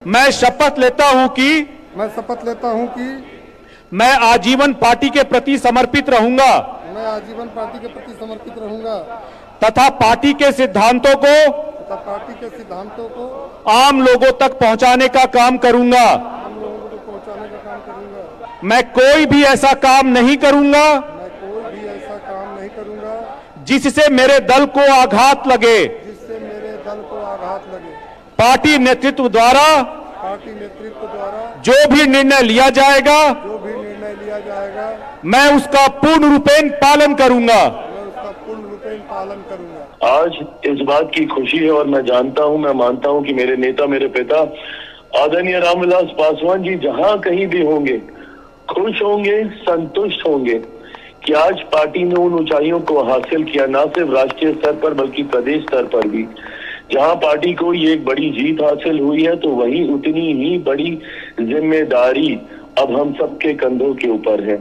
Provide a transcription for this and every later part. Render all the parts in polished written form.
मैं शपथ लेता हूं कि मैं आजीवन पार्टी के प्रति समर्पित रहूंगा तथा पार्टी के सिद्धांतों को आम लोगों तक पहुंचाने का काम करूंगा। मैं कोई भी ऐसा काम नहीं करूंगा जिससे मेरे दल को आघात लगे। पार्टी नेतृत्व द्वारा जो भी निर्णय लिया जाएगा मैं उसका पूर्ण रूपेण पालन करूंगा। आज इस बात की खुशी है और मैं जानता हूं, मैं मानता हूं कि मेरे नेता, मेरे पिता आदरणीय रामविलास पासवान जी जहां कहीं भी होंगे खुश होंगे, संतुष्ट होंगे कि आज पार्टी ने उन ऊंचाइयों को हासिल किया, ना सिर्फ राष्ट्रीय स्तर पर बल्कि प्रदेश स्तर पर भी। जहां पार्टी को ये एक बड़ी जीत हासिल हुई है तो वहीं उतनी ही बड़ी जिम्मेदारी अब हम सबके कंधों के ऊपर है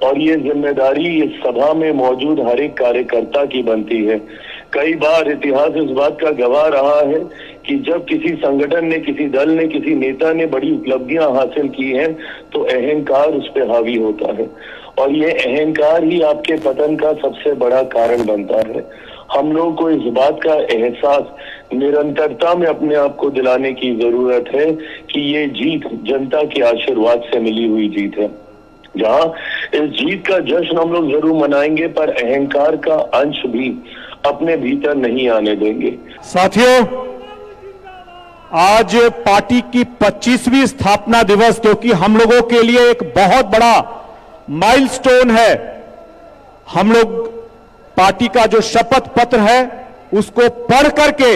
और ये जिम्मेदारी इस सभा में मौजूद हर एक कार्यकर्ता की बनती है। कई बार इतिहास इस बात का गवाह रहा है कि जब किसी संगठन ने, किसी दल ने, किसी नेता ने बड़ी उपलब्धियां हासिल की हैं तो अहंकार उस पर हावी होता है और ये अहंकार ही आपके पतन का सबसे बड़ा कारण बनता है। हम लोगों को इस बात का एहसास निरंतरता में अपने आप को दिलाने की जरूरत है कि ये जीत जनता के आशीर्वाद से मिली हुई जीत है। जहां इस जीत का जश्न हम लोग जरूर मनाएंगे पर अहंकार का अंश भी अपने भीतर नहीं आने देंगे। साथियों, आज पार्टी की 25वीं स्थापना दिवस क्योंकि हम लोगों के लिए एक बहुत बड़ा माइलस्टोन है। हम लोग पार्टी का जो शपथ पत्र है उसको पढ़ करके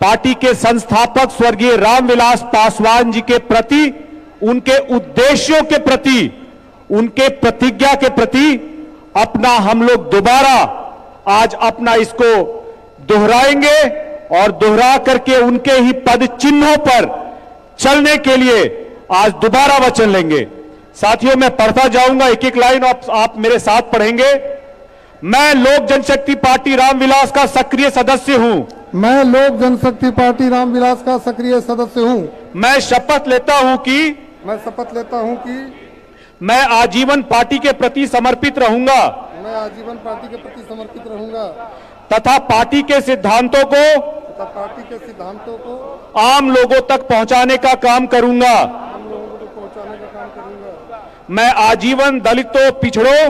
पार्टी के संस्थापक स्वर्गीय रामविलास पासवान जी के प्रति, उनके उद्देश्यों के प्रति, उनके प्रतिज्ञा के प्रति अपना हम लोग दोबारा आज अपना इसको दोहराएंगे और दोहरा करके उनके ही पद चिन्हों पर चलने के लिए आज दोबारा वचन लेंगे। साथियों, मैं पढ़ता जाऊंगा, एक एक लाइन आप मेरे साथ पढ़ेंगे। मैं लोक जनशक्ति पार्टी रामविलास का सक्रिय सदस्य हूं। मैं लोक जनशक्ति पार्टी रामविलास का सक्रिय सदस्य हूं। मैं शपथ लेता हूं कि मैं आजीवन पार्टी के प्रति समर्पित रहूंगा तथा पार्टी के सिद्धांतों को आम लोगों तक पहुंचाने का काम करूंगा। मैं आजीवन दलितों, पिछड़ों,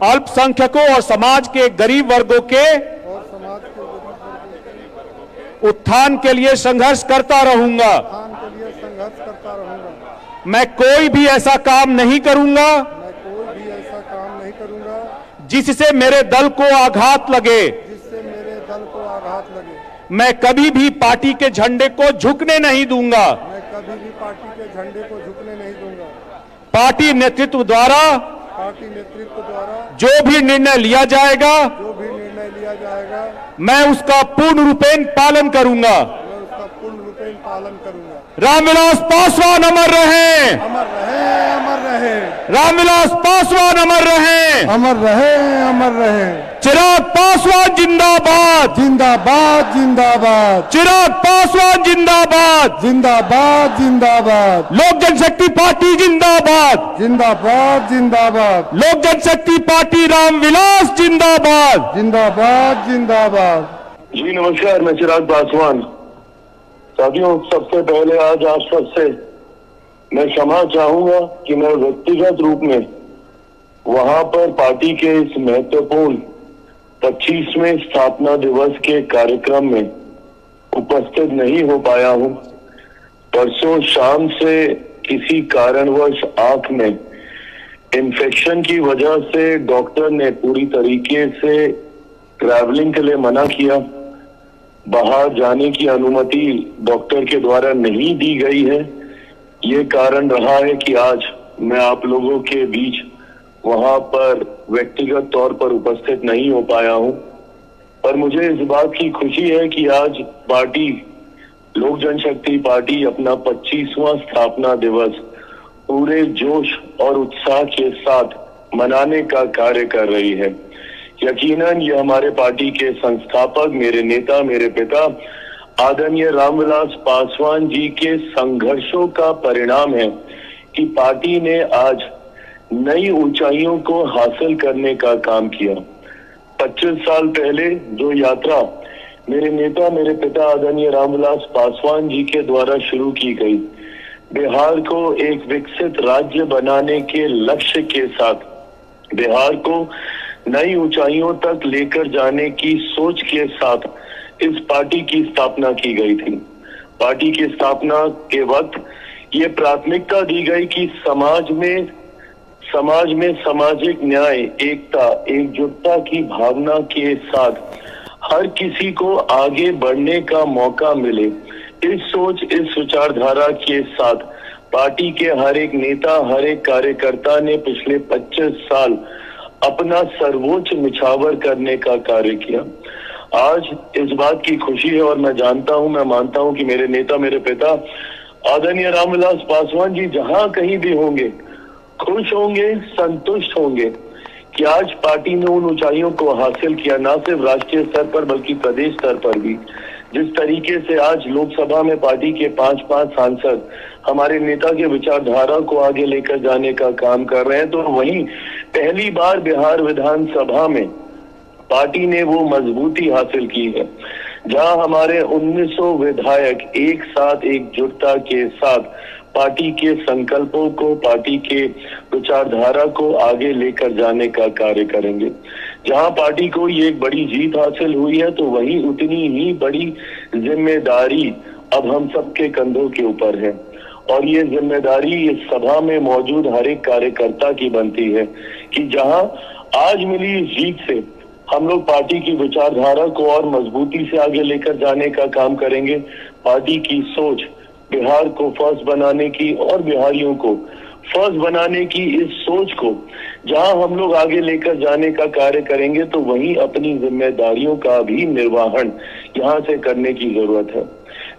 अल्पसंख्यकों और समाज के गरीब वर्गों के उत्थान के लिए संघर्ष करता रहूंगा। मैं कोई भी ऐसा काम नहीं करूंगा जिससे मेरे दल को आघात लगे। मैं कभी भी पार्टी के झंडे को झुकने नहीं दूंगा। पार्टी नेतृत्व द्वारा जो भी निर्णय लिया जाएगा मैं उसका पूर्ण रूपेण पालन करूंगा। रामविलास पासवान अमर रहे, अमर रहे, अमर रहे। रामविलास पासवान अमर रहे, अमर रहे, अमर रहे। चिराग पासवान जिंदाबाद, जिंदाबाद, जिंदाबाद। चिराग पासवान जिंदाबाद, जिंदाबाद, जिंदाबाद। लोक जनशक्ति पार्टी जिंदाबाद, जिंदाबाद, जिंदाबाद। लोक जनशक्ति पार्टी रामविलास जिंदाबाद, जिंदाबाद, जिंदाबाद। जी नमस्कार, मैं चिराग पासवान। साथियों, सबसे पहले आज आप सबसे मैं क्षमा चाहूंगा कि मैं व्यक्तिगत रूप में वहां पर पार्टी के इस महत्वपूर्ण 25वें स्थापना दिवस के कार्यक्रम में उपस्थित नहीं हो पाया हूं। परसों शाम से किसी कारणवश आंख में इन्फेक्शन की वजह से डॉक्टर ने पूरी तरीके से ट्रैवलिंग के लिए मना किया। बाहर जाने की अनुमति डॉक्टर के द्वारा नहीं दी गई है। ये कारण रहा है कि आज मैं आप लोगों के बीच वहां पर व्यक्तिगत तौर पर उपस्थित नहीं हो पाया हूं। पर मुझे इस बात की खुशी है कि आज पार्टी, लोक जनशक्ति पार्टी अपना 25वां स्थापना दिवस पूरे जोश और उत्साह के साथ मनाने का कार्य कर रही है। यकीनन ये हमारे पार्टी के संस्थापक, मेरे नेता, मेरे पिता आदरणीय रामविलास पासवान जी के संघर्षों का परिणाम है कि पार्टी ने आज नई ऊंचाइयों को हासिल करने का काम किया। 25 साल पहले जो यात्रा मेरे नेता मेरे पिता आदरणीय रामविलास पासवान जी के द्वारा शुरू की गई, बिहार को एक विकसित राज्य बनाने के लक्ष्य के साथ, बिहार को नई ऊंचाइयों तक लेकर जाने की सोच के साथ इस पार्टी की स्थापना की गई थी। पार्टी की स्थापना के वक्त ये प्राथमिकता दी गई कि समाज में सामाजिक न्याय, एकता, एकजुटता की भावना के साथ हर किसी को आगे बढ़ने का मौका मिले। इस सोच, इस विचारधारा के साथ पार्टी के हर एक नेता, हर एक कार्यकर्ता ने पिछले 25 साल अपना सर्वोच्च निछावर करने का कार्य किया। आज इस बात की खुशी है और मैं मानता हूं कि मेरे नेता मेरे पिता आदरणीय रामविलास पासवान जी जहां कहीं भी होंगे, खुश होंगे, संतुष्ट होंगे कि आज पार्टी ने उन ऊंचाइयों को हासिल किया, ना सिर्फ राष्ट्रीय स्तर पर बल्कि प्रदेश स्तर पर भी। जिस तरीके से आज लोकसभा में पार्टी के 5 सांसद हमारे नेता के विचारधारा को आगे लेकर जाने का काम कर रहे हैं, तो वहीं पहली बार बिहार विधानसभा में पार्टी ने वो मजबूती हासिल की है जहां हमारे 1900 विधायक एक साथ एकजुटता के साथ पार्टी के संकल्पों को, पार्टी के विचारधारा को आगे लेकर जाने का कार्य करेंगे। जहां पार्टी को ये एक बड़ी जीत हासिल हुई है, तो वहीं उतनी ही बड़ी जिम्मेदारी अब हम सबके कंधों के ऊपर है और ये जिम्मेदारी इस सभा में मौजूद हर एक कार्यकर्ता की बनती है कि जहां आज मिली इस जीत से हम लोग पार्टी की विचारधारा को और मजबूती से आगे लेकर जाने का काम करेंगे। पार्टी की सोच बिहार को फर्स्ट बनाने की और बिहारियों को फर्स्ट बनाने की इस सोच को जहां हम लोग आगे लेकर जाने का कार्य करेंगे, तो वहीं अपनी जिम्मेदारियों का भी निर्वहन यहां से करने की जरूरत है।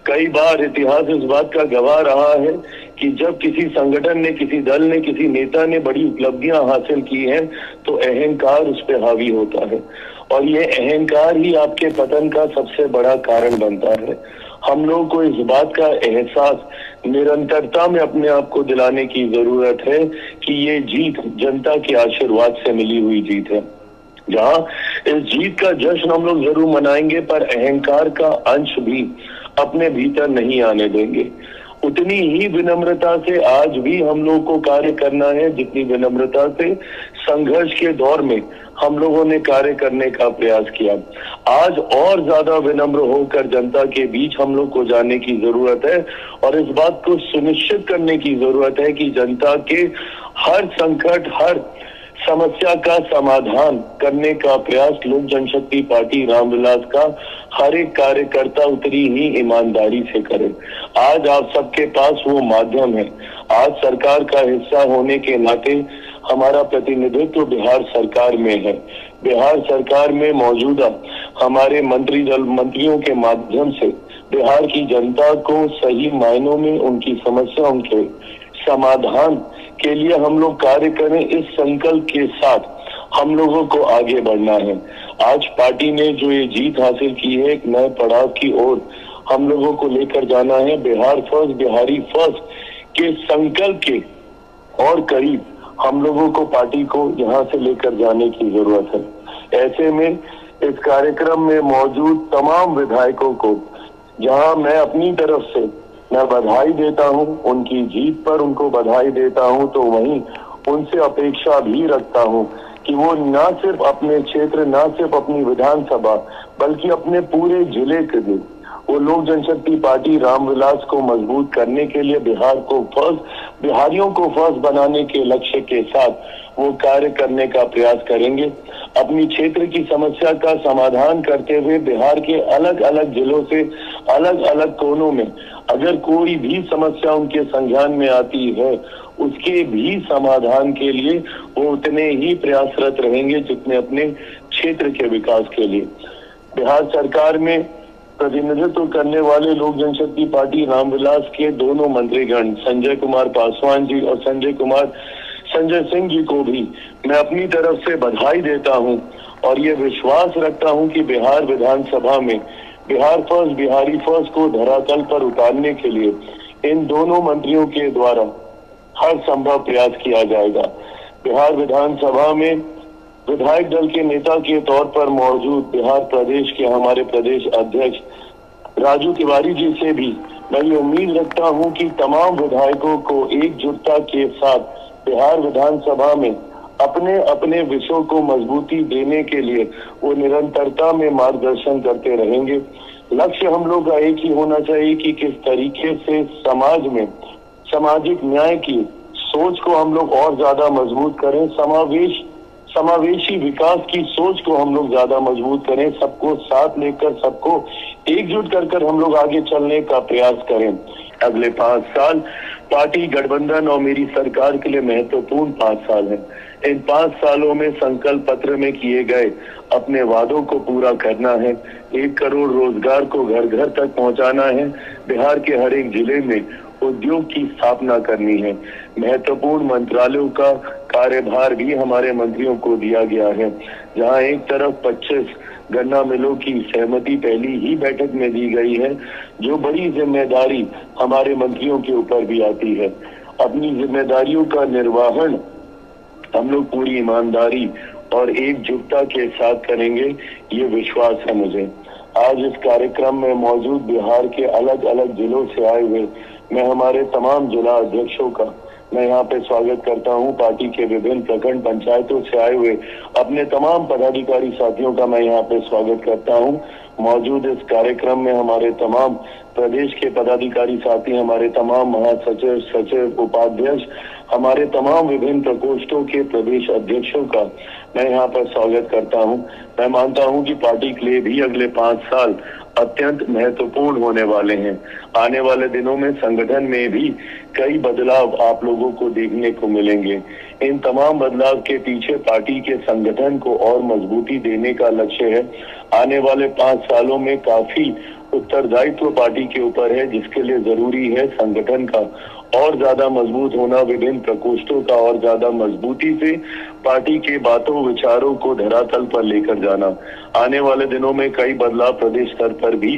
कई बार इतिहास इस बात का गवाह रहा है कि जब किसी संगठन ने, किसी दल ने, किसी नेता ने बड़ी उपलब्धियां हासिल की हैं, तो अहंकार उस पर हावी होता है और ये अहंकार ही आपके पतन का सबसे बड़ा कारण बनता है। हम लोगों को इस बात का एहसास निरंतरता में अपने आप को दिलाने की जरूरत है कि ये जीत जनता के आशीर्वाद से मिली हुई जीत है। जहां इस जीत का जश्न हम लोग जरूर मनाएंगे, पर अहंकार का अंश भी अपने भीतर नहीं आने देंगे। उतनी ही विनम्रता से आज भी हम लोगों को कार्य करना है जितनी विनम्रता से संघर्ष के दौर में हम लोगों ने कार्य करने का प्रयास किया। आज और ज्यादा विनम्र होकर जनता के बीच हम लोग को जाने की जरूरत है और इस बात को सुनिश्चित करने की जरूरत है कि जनता के हर संकट, हर समस्या का समाधान करने का प्रयास लोक जनशक्ति पार्टी रामविलास का हर एक कार्यकर्ता उतनी ही ईमानदारी से करे। आज आप सबके पास वो माध्यम है। आज सरकार का हिस्सा होने के नाते हमारा प्रतिनिधित्व बिहार सरकार में है। बिहार सरकार में मौजूदा हमारे मंत्रियों के माध्यम से बिहार की जनता को सही मायनों में उनकी समस्याओं के समाधान के लिए हम लोग कार्य करें। इस संकल्प के साथ हम लोगों को आगे बढ़ना है। आज पार्टी ने जो ये जीत हासिल की है, एक नए पड़ाव की ओर हम लोगों को लेकर जाना है। बिहार फर्स्ट, बिहारी फर्स्ट के संकल्प के और करीब हम लोगों को पार्टी को यहाँ से लेकर जाने की जरूरत है। ऐसे में इस कार्यक्रम में मौजूद तमाम विधायकों को जहाँ मैं अपनी तरफ से मैं बधाई देता हूं, उनकी जीत पर उनको बधाई देता हूं, तो वहीं उनसे अपेक्षा भी रखता हूं कि वो ना सिर्फ अपने क्षेत्र, ना सिर्फ अपनी विधानसभा, बल्कि अपने पूरे जिले के लिए वो लोक जनशक्ति पार्टी रामविलास को मजबूत करने के लिए बिहार को फर्स्ट, बिहारियों को फर्स्ट बनाने के लक्ष्य के साथ वो कार्य करने का प्रयास करेंगे। अपनी क्षेत्र की समस्या का समाधान करते हुए बिहार के अलग अलग जिलों से अलग अलग कोनों में अगर कोई भी समस्या उनके संज्ञान में आती है, उसके भी समाधान के लिए वो उतने ही प्रयासरत रहेंगे जितने अपने क्षेत्र के विकास के लिए। बिहार सरकार में प्रतिनिधित्व करने वाले लोक जनशक्ति पार्टी रामविलास के दोनों मंत्रीगण संजय कुमार पासवान जी और संजय सिंह जी को भी मैं अपनी तरफ से बधाई देता हूं और ये विश्वास रखता हूं कि बिहार विधानसभा में बिहार फर्स्ट, बिहारी फर्स्ट को धरातल पर उतारने के लिए इन दोनों मंत्रियों के द्वारा हर संभव प्रयास किया जाएगा। बिहार विधानसभा में विधायक दल के नेता के तौर पर मौजूद बिहार प्रदेश के हमारे प्रदेश अध्यक्ष राजू तिवारी जी से भी मैं ये उम्मीद रखता हूं कि तमाम विधायकों को एकजुटता के साथ बिहार विधानसभा में अपने अपने विषयों को मजबूती देने के लिए वो निरंतरता में मार्गदर्शन करते रहेंगे। लक्ष्य हम लोग का एक ही होना चाहिए कि किस तरीके से समाज में सामाजिक न्याय की सोच को हम लोग और ज्यादा मजबूत करें, समावेशी विकास की सोच को हम लोग ज्यादा मजबूत करें, सबको साथ लेकर सबको एकजुट कर हम लोग आगे चलने का प्रयास करें। अगले 5 साल पार्टी गठबंधन और मेरी सरकार के लिए महत्वपूर्ण 5 साल हैं। इन 5 सालों में संकल्प पत्र में किए गए अपने वादों को पूरा करना है। 1 करोड़ रोजगार को घर घर तक पहुंचाना है। बिहार के हर एक जिले में उद्योग की स्थापना करनी है। महत्वपूर्ण मंत्रालयों का कार्यभार भी हमारे मंत्रियों को दिया गया है। जहां एक तरफ 25 गन्ना मिलों की सहमति पहली ही बैठक में दी गई है, जो बड़ी जिम्मेदारी हमारे मंत्रियों के ऊपर भी आती है। अपनी जिम्मेदारियों का निर्वहन हम लोग पूरी ईमानदारी और एकजुटता के साथ करेंगे, ये विश्वास है मुझे। आज इस कार्यक्रम में मौजूद बिहार के अलग अलग जिलों से आए हुए मैं हमारे तमाम जिला अध्यक्षों का मैं यहाँ पे स्वागत करता हूँ। पार्टी के विभिन्न प्रखंड पंचायतों से आए हुए अपने तमाम पदाधिकारी साथियों का मैं यहाँ पे स्वागत करता हूँ। मौजूद इस कार्यक्रम में हमारे तमाम प्रदेश के पदाधिकारी साथी, हमारे तमाम महासचिव, सचिव, उपाध्यक्ष, हमारे तमाम विभिन्न प्रकोष्ठों के प्रदेश अध्यक्षों का मैं यहाँ पर स्वागत करता हूँ। मैं मानता हूँ कि पार्टी के लिए भी अगले 5 साल अत्यंत महत्वपूर्ण होने वाले हैं। आने वाले दिनों में संगठन में भी कई बदलाव आप लोगों को देखने को मिलेंगे। इन तमाम बदलाव के पीछे पार्टी के संगठन को और मजबूती देने का लक्ष्य है। आने वाले 5 सालों में काफी उत्तरदायित्व पार्टी के ऊपर है, जिसके लिए जरूरी है संगठन का और ज्यादा मजबूत होना, विभिन्न प्रकोष्ठों का और ज्यादा मजबूती से पार्टी के बातों विचारों को धरातल पर लेकर जाना। आने वाले दिनों में कई बदलाव प्रदेश स्तर पर भी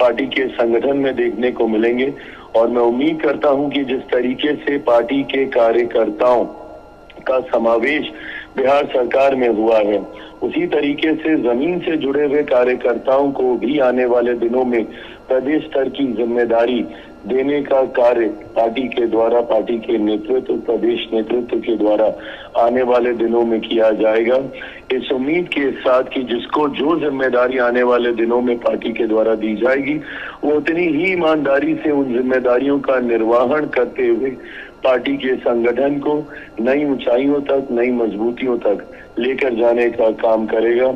पार्टी के संगठन में देखने को मिलेंगे और मैं उम्मीद करता हूं कि जिस तरीके से पार्टी के कार्यकर्ताओं का समावेश बिहार सरकार में हुआ है, उसी तरीके से जमीन से जुड़े हुए कार्यकर्ताओं को भी आने वाले दिनों में प्रदेश स्तर की जिम्मेदारी देने का कार्य पार्टी के द्वारा, पार्टी के नेतृत्व, प्रदेश नेतृत्व के द्वारा आने वाले दिनों में किया जाएगा। इस उम्मीद के साथ कि जिसको जो जिम्मेदारी आने वाले दिनों में पार्टी के द्वारा दी जाएगी, वो उतनी ही ईमानदारी से उन जिम्मेदारियों का निर्वहन करते हुए पार्टी के संगठन को नई ऊंचाइयों तक, नई मजबूतियों तक लेकर जाने का काम करेगा।